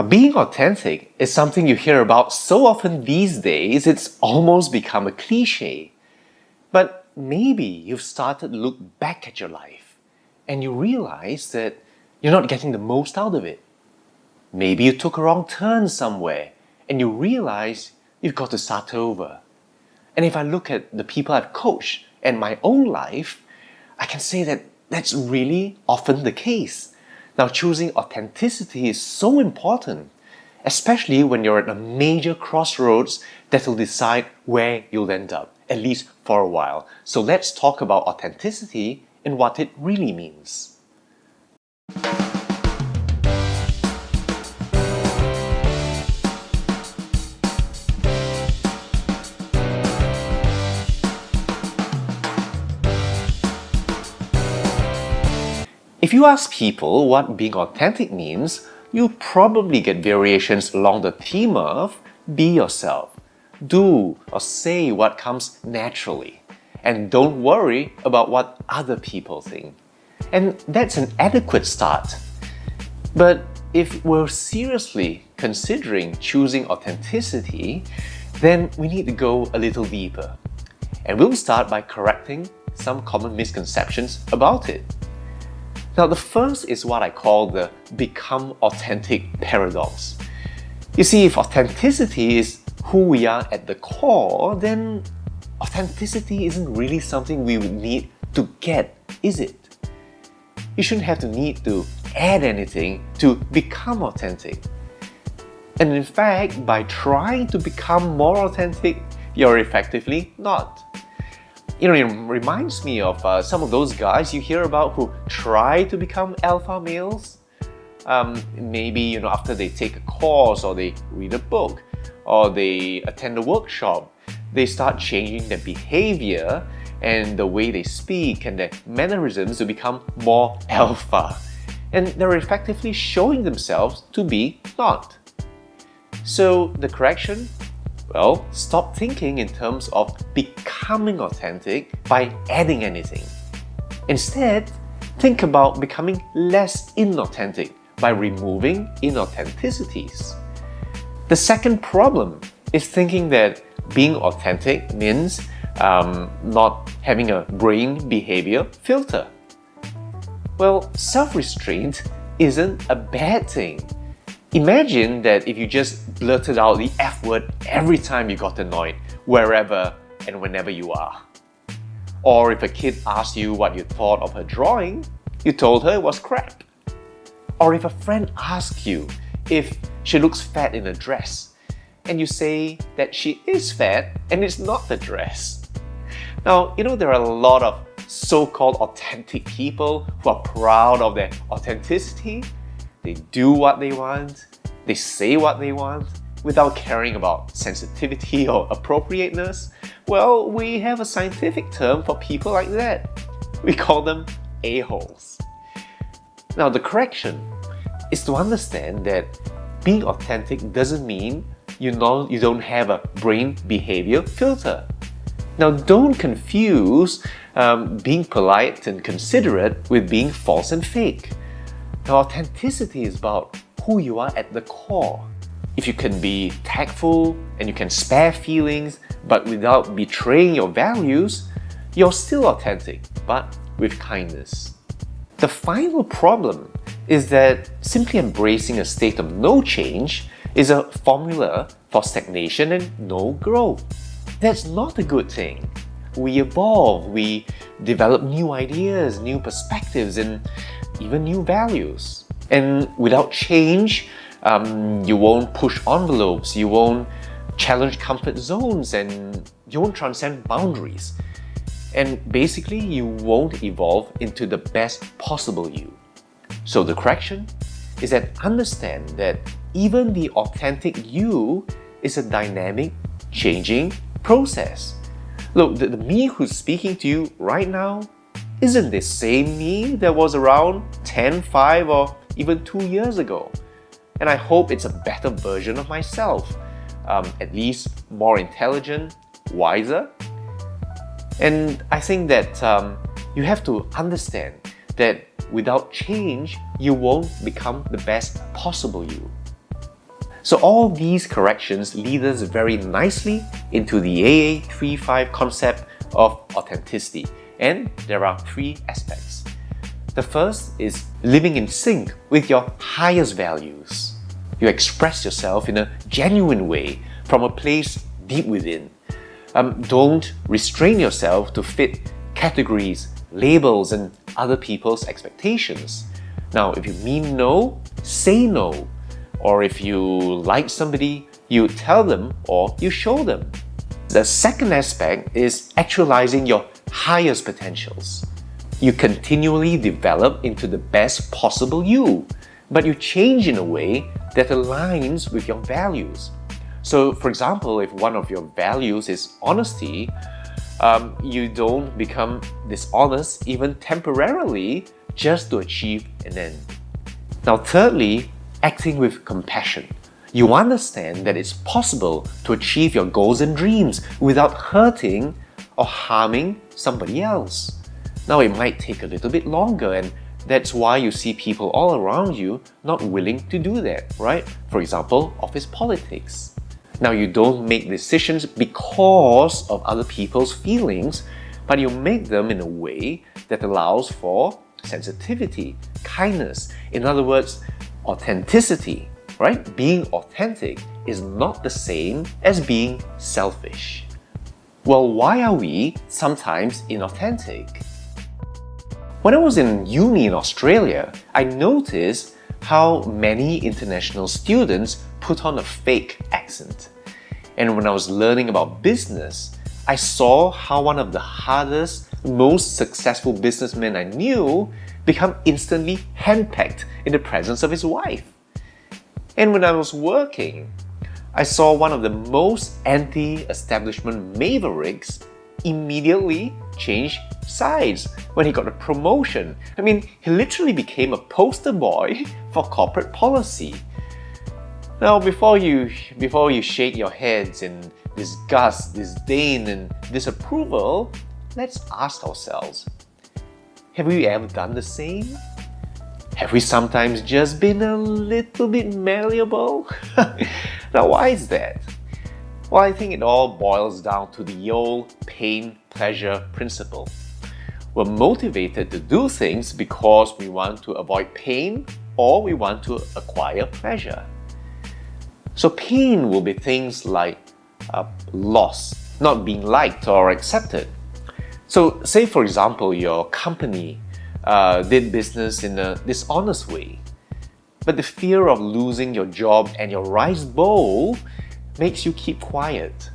Being authentic is something you hear about so often these days, it's almost become a cliche. But maybe you've started to look back at your life and you realize that you're not getting the most out of it. Maybe you took a wrong turn somewhere and you realize you've got to start over. And if I look at the people I've coached and my own life, I can say that that's really often the case. Now, choosing authenticity is so important, especially when you're at a major crossroads that will decide where you'll end up, at least for a while. So let's talk about authenticity and what it really means. If you ask people what being authentic means, you'll probably get variations along the theme of be yourself, do or say what comes naturally, and don't worry about what other people think. And that's an adequate start. But if we're seriously considering choosing authenticity, then we need to go a little deeper. And we'll start by correcting some common misconceptions about it. Now, the first is what I call the become authentic paradox. You see, if authenticity is who we are at the core, then authenticity isn't really something we would need to get, is it? You shouldn't have to need to add anything to become authentic. And in fact, by trying to become more authentic, you're effectively not. It reminds me of some of those guys you hear about who try to become alpha males. Maybe after they take a course or they read a book or they attend a workshop, they start changing their behavior and the way they speak and their mannerisms to become more alpha. And they're effectively showing themselves to be not. So the correction? Well, stop thinking in terms of becoming authentic by adding anything. Instead, think about becoming less inauthentic by removing inauthenticities. The second problem is thinking that being authentic means not having a brain behavior filter. Well, self-restraint isn't a bad thing. Imagine that if you just blurted out the F word every time you got annoyed, wherever and whenever you are. Or if a kid asked you what you thought of her drawing, you told her it was crap. Or if a friend asks you if she looks fat in a dress, and you say that she is fat and it's not the dress. Now, there are a lot of so-called authentic people who are proud of their authenticity. They do what they want, they say what they want, without caring about sensitivity or appropriateness. Well, we have a scientific term for people like that. We call them a-holes. Now, the correction is to understand that being authentic doesn't mean you don't have a brain behavior filter. Now, don't confuse being polite and considerate with being false and fake. Now, authenticity is about who you are at the core. If you can be tactful and you can spare feelings, but without betraying your values, you're still authentic, but with kindness. The final problem is that simply embracing a state of no change is a formula for stagnation and no growth. That's not a good thing. We evolve, we develop new ideas, new perspectives, and even new values. And without change, you won't push envelopes, you won't challenge comfort zones, and you won't transcend boundaries. And basically, you won't evolve into the best possible you. So the correction is that understand that even the authentic you is a dynamic, changing process. Look, the me who's speaking to you right now isn't the same me that was around 10, 5, or even 2 years ago. And I hope it's a better version of myself, at least more intelligent, wiser. And I think that you have to understand that without change, you won't become the best possible you. So all these corrections lead us very nicely into the AA35 concept of authenticity. And there are three aspects. The first is living in sync with your highest values. You express yourself in a genuine way from a place deep within. Don't restrain yourself to fit categories, labels, and other people's expectations. Now, if you mean no, say no. Or if you like somebody, you tell them or you show them. The second aspect is actualizing your highest potentials. You continually develop into the best possible you, but you change in a way that aligns with your values. So, for example, if one of your values is honesty, you don't become dishonest even temporarily just to achieve an end. Now, thirdly, acting with compassion. You understand that it's possible to achieve your goals and dreams without hurting or harming somebody else. Now, it might take a little bit longer, and that's why you see people all around you not willing to do that, right? For example, office politics. Now, you don't make decisions because of other people's feelings, but you make them in a way that allows for sensitivity, kindness. In other words, authenticity, right? Being authentic is not the same as being selfish. Well, why are we sometimes inauthentic? When I was in uni in Australia, I noticed how many international students put on a fake accent. And when I was learning about business, I saw how one of the hardest, most successful businessmen I knew become instantly henpecked in the presence of his wife. And when I was working, I saw one of the most anti-establishment mavericks immediately change sides when he got a promotion. I mean, he literally became a poster boy for corporate policy. Now, before you shake your heads in disgust, disdain, and disapproval, let's ask ourselves, have we ever done the same? Have we sometimes just been a little bit malleable? Now, why is that? Well, I think it all boils down to the old pain-pleasure principle. We're motivated to do things because we want to avoid pain or we want to acquire pleasure. So pain will be things like loss, not being liked or accepted. So say for example your company did business in a dishonest way, but the fear of losing your job and your rice bowl makes you keep quiet.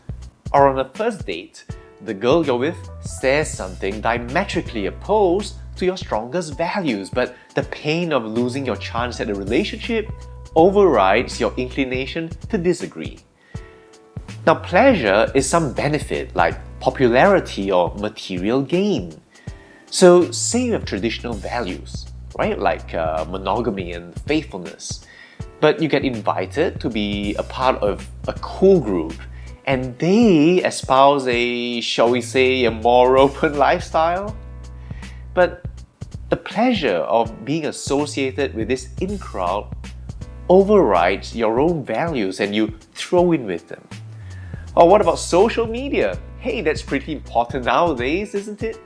Or on a first date, the girl you're with says something diametrically opposed to your strongest values, but the pain of losing your chance at a relationship overrides your inclination to disagree. Now, pleasure is some benefit like popularity or material gain. So, say you have traditional values, right, like monogamy and faithfulness, but you get invited to be a part of a cool group and they espouse shall we say, a more open lifestyle. But the pleasure of being associated with this in-crowd overrides your own values and you throw in with them. Or what about social media? Hey, that's pretty important nowadays, isn't it?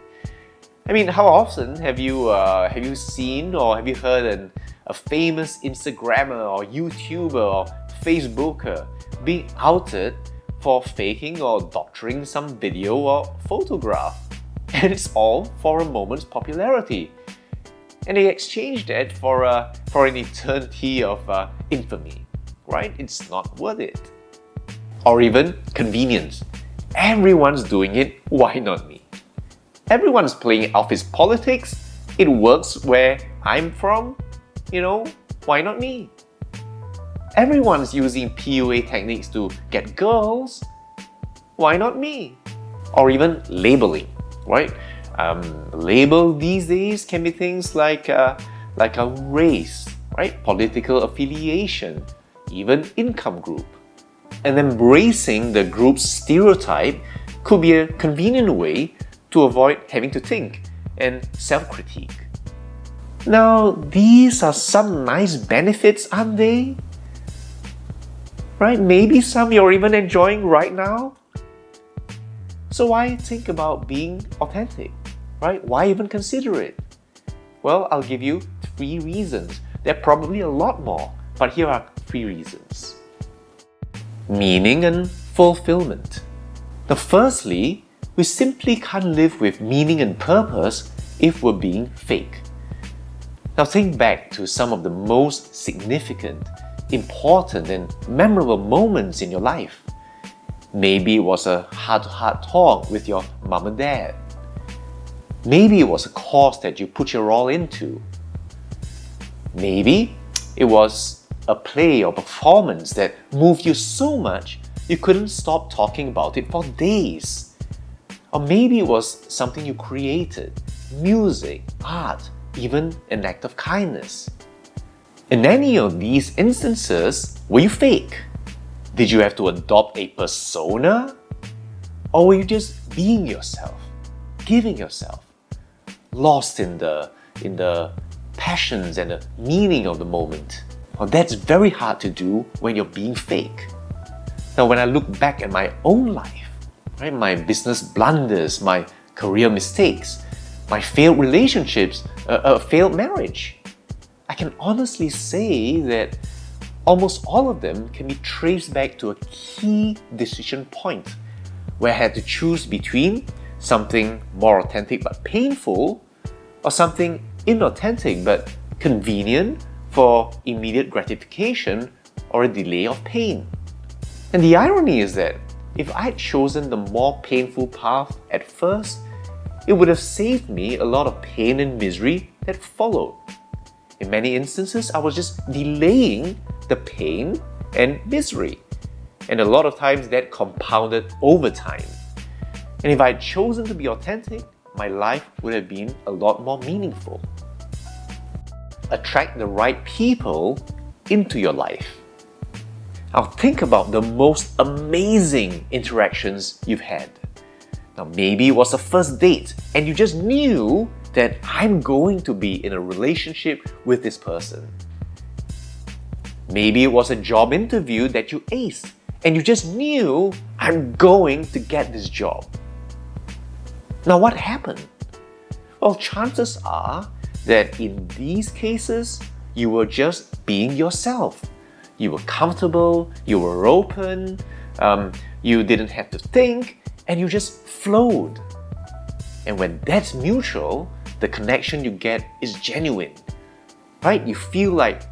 I mean, how often have you seen or have you heard a famous Instagrammer or YouTuber or Facebooker being outed for faking or doctoring some video or photograph? And it's all for a moment's popularity. And they exchange that for an eternity of infamy, right? It's not worth it. Or even convenience. Everyone's doing it, why not me? Everyone's playing office politics. It works where I'm from, why not me? Everyone's using PUA techniques to get girls, why not me? Or even labeling, right? Label these days can be things like a race, right? Political affiliation, even income group. And embracing the group's stereotype could be a convenient way to avoid having to think and self-critique. Now, these are some nice benefits, aren't they? right? Maybe some you're even enjoying right now. So why think about being authentic, right? Why even consider it? Well, I'll give you 3 reasons. There are probably a lot more, but here are 3 reasons. Meaning and fulfillment. Now, firstly, we simply can't live with meaning and purpose if we're being fake. Now, think back to some of the most significant, important, and memorable moments in your life. Maybe it was a heart-to-heart talk with your mom and dad. Maybe it was a course that you put your all into. Maybe it was a play or performance that moved you so much you couldn't stop talking about it for days. Or maybe it was something you created, music, art, even an act of kindness. In any of these instances, were you fake? Did you have to adopt a persona? Or were you just being yourself, giving yourself, lost in the passions and the meaning of the moment? Well, that's very hard to do when you're being fake. Now, when I look back at my own life, right, my business blunders, my career mistakes, my failed relationships, a failed marriage, I can honestly say that almost all of them can be traced back to a key decision point where I had to choose between something more authentic but painful or something inauthentic but convenient for immediate gratification or a delay of pain. And the irony is that if I'd chosen the more painful path at first, it would have saved me a lot of pain and misery that followed. In many instances, I was just delaying the pain and misery. And a lot of times that compounded over time. And if I'd chosen to be authentic, my life would have been a lot more meaningful. Attract the right people into your life. Now think about the most amazing interactions you've had. Now maybe it was a first date and you just knew that I'm going to be in a relationship with this person. Maybe it was a job interview that you aced and you just knew I'm going to get this job. Now what happened? Well, chances are that in these cases, you were just being yourself. You were comfortable, you were open, you didn't have to think, and you just flowed. And when that's mutual, the connection you get is genuine, right? You feel like,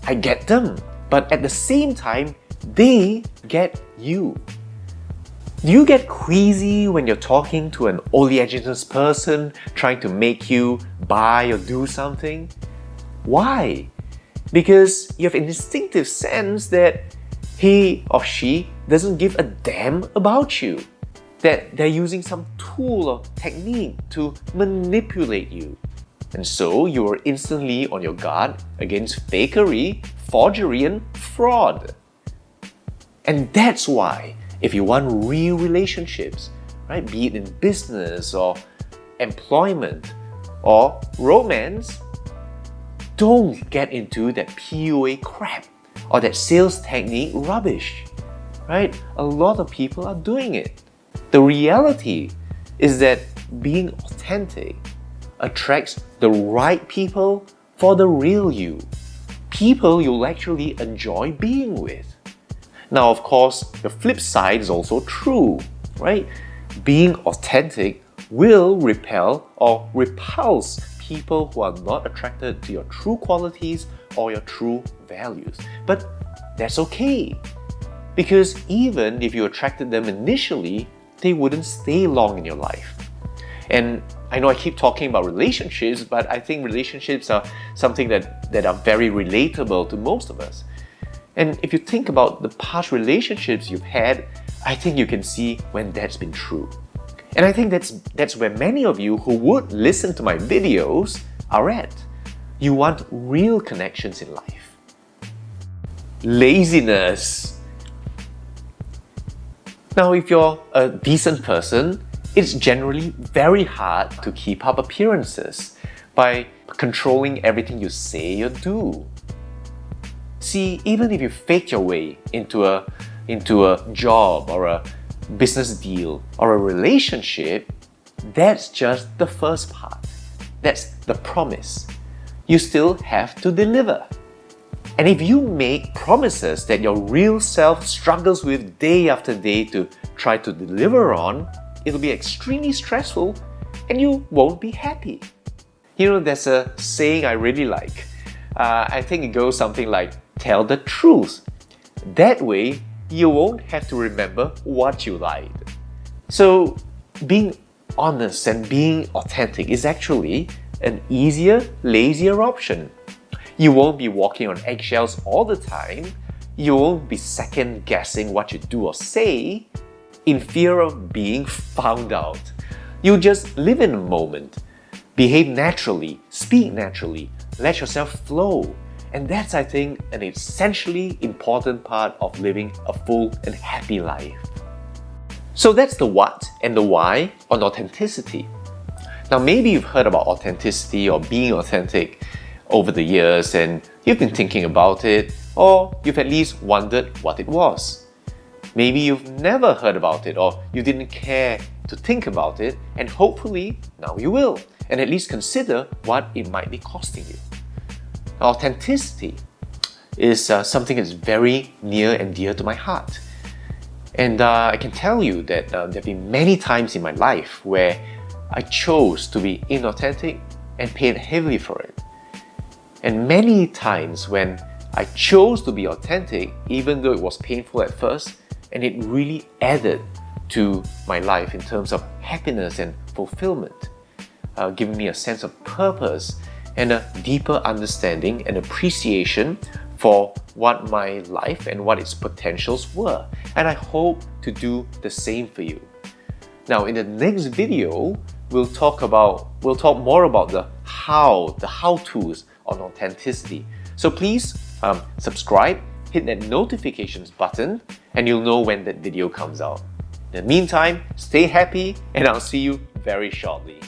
I get them, but at the same time, they get you. Do you get queasy when you're talking to an oleaginous person trying to make you buy or do something? Why? Because you have an instinctive sense that he or she doesn't give a damn about you, that they're using some tool or technique to manipulate you. And so you are instantly on your guard against fakery, forgery, and fraud. And that's why, if you want real relationships, right, be it in business or employment or romance, don't get into that PUA crap or that sales technique rubbish, right? A lot of people are doing it. The reality is that being authentic attracts the right people for the real you, people you'll actually enjoy being with. Now, of course, the flip side is also true, right? Being authentic will repel or repulse people who are not attracted to your true qualities or your true values. But that's okay, because even if you attracted them initially, they wouldn't stay long in your life. And I know I keep talking about relationships, but I think relationships are something that are very relatable to most of us. And if you think about the past relationships you've had, I think you can see when that's been true. And I think that's where many of you who would listen to my videos are at. You want real connections in life. Laziness. Now, if you're a decent person, it's generally very hard to keep up appearances by controlling everything you say or do. See, even if you fake your way into a job or a business deal or a relationship, that's just the first part. That's the promise. You still have to deliver. And if you make promises that your real self struggles with day after day to try to deliver on, it'll be extremely stressful and you won't be happy. You know, there's a saying I really like. I think it goes something like, tell the truth. That way, you won't have to remember what you lied. So, being honest and being authentic is actually an easier, lazier option. You won't be walking on eggshells all the time. You won't be second guessing what you do or say in fear of being found out. You just live in the moment, behave naturally, speak naturally, let yourself flow. And that's, I think, an essentially important part of living a full and happy life. So that's the what and the why on authenticity. Now, maybe you've heard about authenticity or being authentic over the years and you've been thinking about it, or you've at least wondered what it was. Maybe you've never heard about it or you didn't care to think about it, and hopefully now you will, and at least consider what it might be costing you. Authenticity is something that's very near and dear to my heart. And I can tell you that there have been many times in my life where I chose to be inauthentic and paid heavily for it. And many times when I chose to be authentic, even though it was painful at first, and it really added to my life in terms of happiness and fulfillment, giving me a sense of purpose and a deeper understanding and appreciation for what my life and what its potentials were. And I hope to do the same for you. Now, in the next video, we'll talk more about the how-tos on authenticity. So please subscribe, hit that notifications button, and you'll know when that video comes out. In the meantime, stay happy, and I'll see you very shortly.